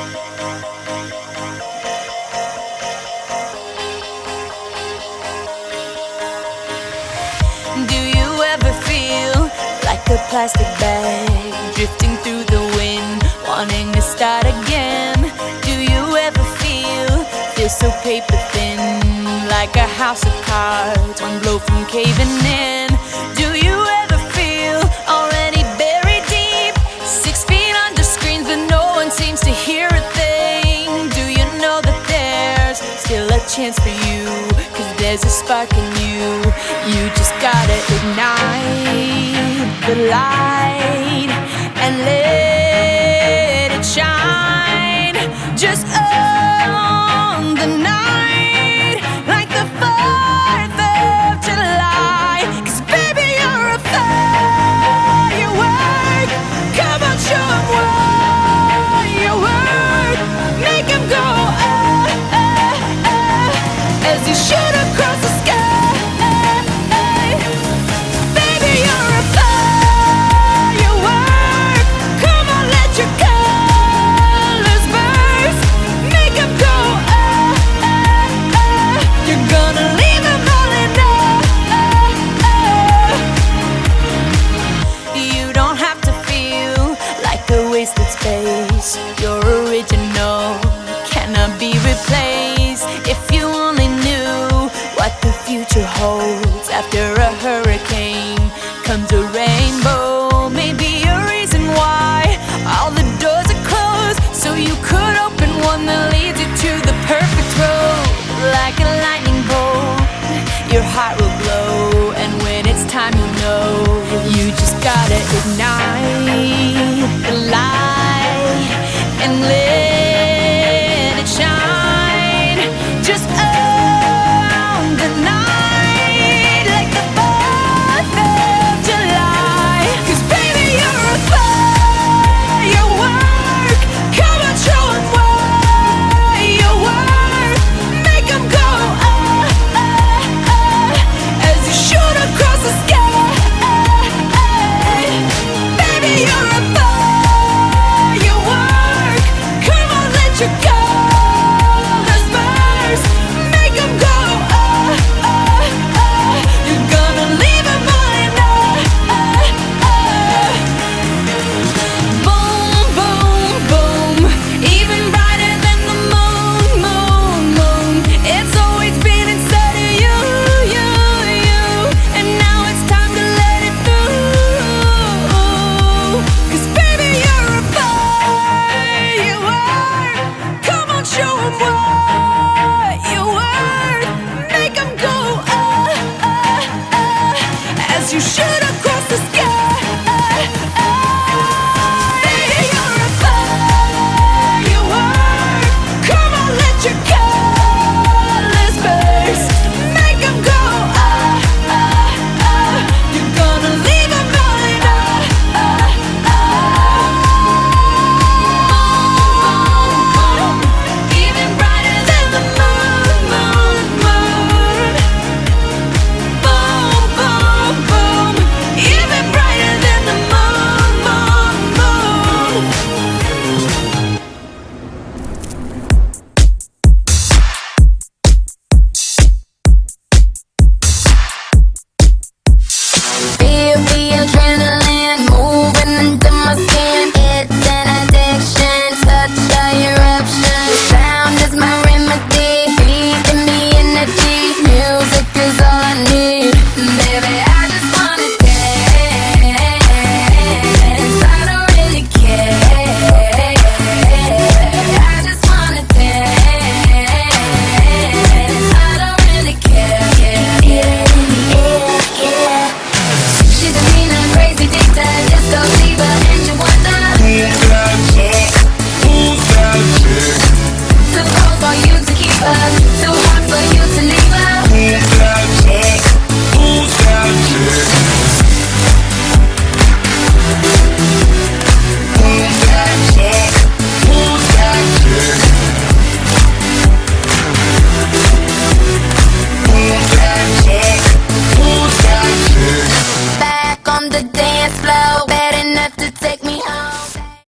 Do you ever feel like a plastic bag drifting through the wind, wanting to start again? Do you ever feel so paper thin, like a house of cards, one blow from caving in? Do you ever feel already buried deep, 6 feet under screens, but no one seems to hear a thing? Do you know that there's still a chance for you, 'cause there's a spark in you? You just gotta ignite the light and let it shine. Just on the night, like the 4th of July. 'Cause baby, you're a firework. Come on, show 'em what you work. Make 'em go as you shoot across the sky. Wasted space, your original cannot be replaced. If you only knew what the future holds, after a hurricane comes a rainbow. Maybe a reason why all the doors are closed, so you could open one that leads you to the perfect road. Like a lightning bolt, your heart will glow, and when it's time, you know you just gotta ignite the light and let it shine. Just on the night, like the 4th of July. 'Cause baby, you're a firework. Come on, show 'em what you work. Make 'em go as you shoot across the sky. Baby, you're a firework. Come on, let your colors burst. Make 'em go you're gonna leave 'em all in boom, boom, boom. Even brighter than the moon, moon, moon. It's always been inside of you, you, you. And now it's time to let it through. 'Cause baby, you're a firework. Come on, show 'em what you worth. Make 'em go as you shoot across the sky. Baby, you're a firework. Come on, let your colors burst. Make 'em go you're gonna leave 'em all in even brighter than the moon, moon, moon. Boom, boom, boom. Even brighter than the moon, moon, moon. Feel the adrenaline moving into my skin. It's an addiction, such a eruption. Sound is my remedy, feeding me energy. Music is all I need. Baby, I just wanna dance. I don't really care. I just wanna dance. I don't really care. Get it in the air, yeah. She's a mean and crazy dictator, disco diva, and you wonder Who's that chick? Who's that chick? too cold for you to keep her, too hot for you to leave her. Who's that chick? Who's that chick? Who's that chick? Who's that chick? Who's that chick? Who's that chick? Back on the